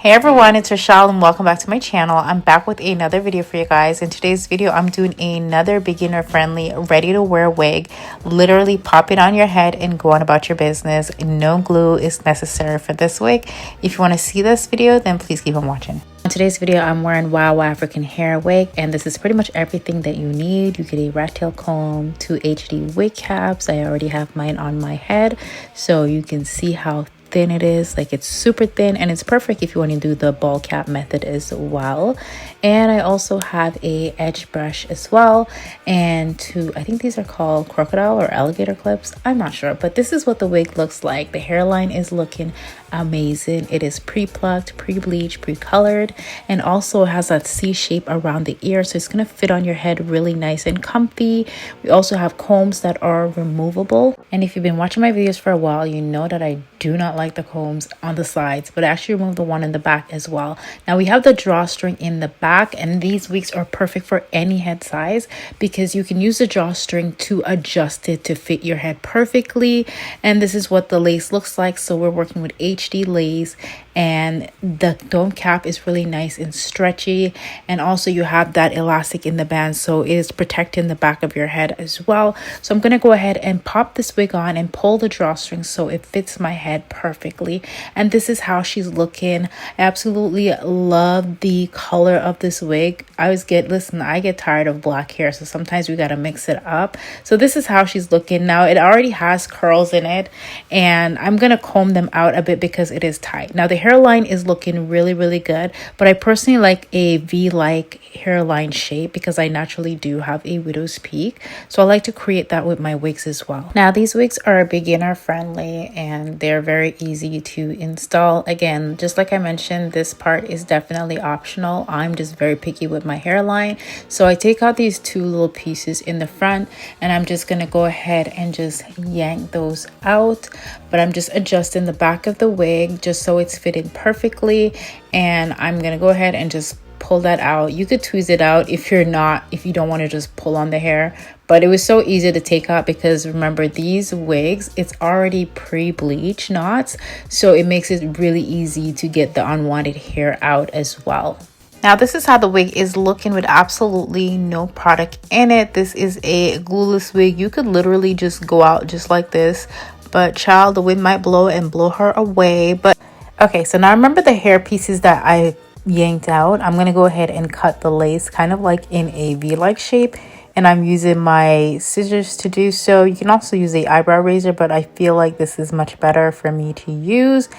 Hey everyone, it's Rochelle and welcome back to my channel. I'm back with another video for you guys. In today's video, I'm doing another beginner friendly, ready to wear wig. Literally pop it on your head and go on about your business. No glue is necessary for this wig. If you want to see this video, then please keep on watching. In today's video, I'm wearing Wow African hair wig, and this is pretty much everything that you need. You get a rat tail comb, 2 HD wig caps. I already have mine on my head, so you can see how thin it is. Like, it's super thin, and it's perfect if you want to do the ball cap method as well. And I also have a edge brush as well, and I think these are called crocodile or alligator clips, I'm not sure, but this is what the wig looks like. The hairline is looking amazing. It is pre-plucked, pre-bleached, pre-colored, and also has that C shape around the ear, so it's going to fit on your head really nice and comfy. We also have combs that are removable, and if you've been watching my videos for a while, you know that I do not like the combs on the sides, but I actually remove the one in the back as well. Now we have the drawstring in the back, and these wigs are perfect for any head size because you can use the drawstring to adjust it to fit your head perfectly. And this is what the lace looks like. So we're working with HD lace, and the dome cap is really nice and stretchy, and also you have that elastic in the band, so it is protecting the back of your head as well. So I'm going to go ahead and pop this wig on and pull the drawstring so it fits my head perfectly. And this is how she's looking. I absolutely love the color of this wig. I get tired of black hair, so sometimes we got to mix it up. So this is how she's looking. Now it already has curls in it, and I'm going to comb them out a bit because it is tight. Now the hairline is looking really good, but I personally like a V-like hairline shape because I naturally do have a widow's peak, so I like to create that with my wigs as well. Now these wigs are beginner friendly and they're very easy to install. Again, just like I mentioned, this part is definitely optional. I'm just very picky with my hairline, so I take out these two little pieces in the front, and I'm just gonna go ahead and just yank those out, but I'm just adjusting the back of the wig just so it's fitting perfectly. And I'm gonna go ahead and just pull that out. You could tweeze it out if you don't want to just pull on the hair, but it was so easy to take out because remember, these wigs, it's already pre-bleached knots, so it makes it really easy to get the unwanted hair out as well. Now this is how the wig is looking with absolutely no product in it. This is a glueless wig. You could literally just go out just like this, but child, the wind might blow her away. But okay, so now remember the hair pieces that I yanked out. I'm gonna go ahead and cut the lace kind of like in a V-like shape, and I'm using my scissors to do so. You can also use the eyebrow razor, but I feel like this is much better for me to use.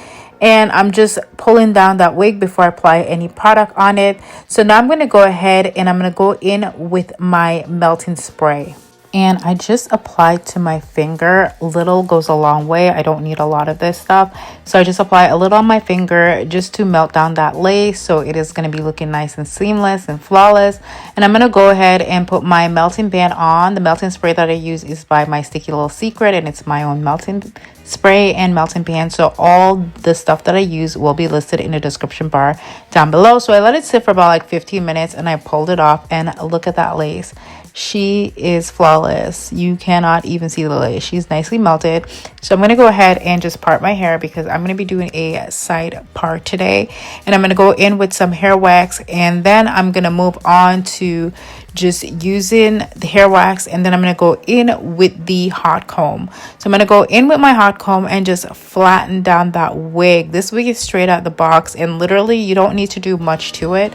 And I'm just pulling down that wig before I apply any product on it. So now I'm going to go ahead and I'm going to go in with my melting spray. And I just applied to my finger. Little goes a long way. I don't need a lot of this stuff. So I just apply a little on my finger just to melt down that lace. So it is going to be looking nice and seamless and flawless. And I'm going to go ahead and put my melting band on. The melting spray that I use is by my Sticky Little Secret, and it's my own melting spray and melting band. So all the stuff that I use will be listed in the description bar down below. So I let it sit for about like 15 minutes and I pulled it off, and look at that lace. She is flawless. You cannot even see the lace. She's nicely melted. So I'm going to go ahead and just part my hair because I'm going to be doing a side part today, and I'm going to go in with some hair wax, and then I'm going to move on to just using the hair wax, and then I'm going to go in with the hot comb. So I'm going to go in with my hot comb and just flatten down that wig. This wig is straight out the box, and literally you don't need to do much to it.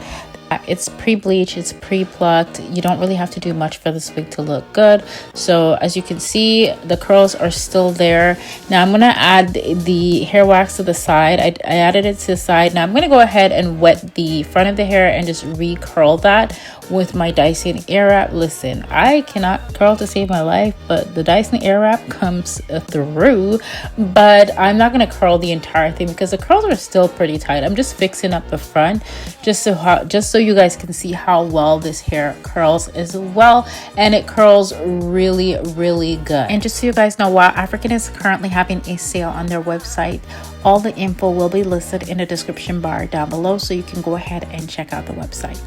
It's pre-bleached, it's pre-plucked. You don't really have to do much for this wig to look good. So as you can see, the curls are still there. Now I'm going to add the hair wax to the side. I added it to the side. Now I'm going to go ahead and wet the front of the hair and just re-curl that with my Dyson Airwrap. Listen, I cannot curl to save my life, but the Dyson Airwrap comes through. But I'm not going to curl the entire thing because the curls are still pretty tight. I'm just fixing up the front just so you guys can see how well this hair curls as well, and it curls really good. And just so you guys know, Wow African is currently having a sale on their website. All the info will be listed in the description bar down below, so you can go ahead and check out the website.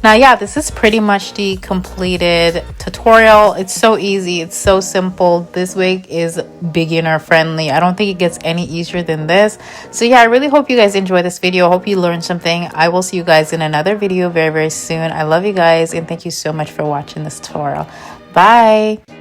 Now, yeah, this is pretty much the completed tutorial. It's so easy, it's so simple. This wig is beginner friendly. I don't think it gets any easier than this. So yeah, I really hope you guys enjoy this video. I hope you learned something. I will see you guys in another video very soon. I love you guys, and thank you so much for watching this tutorial. Bye.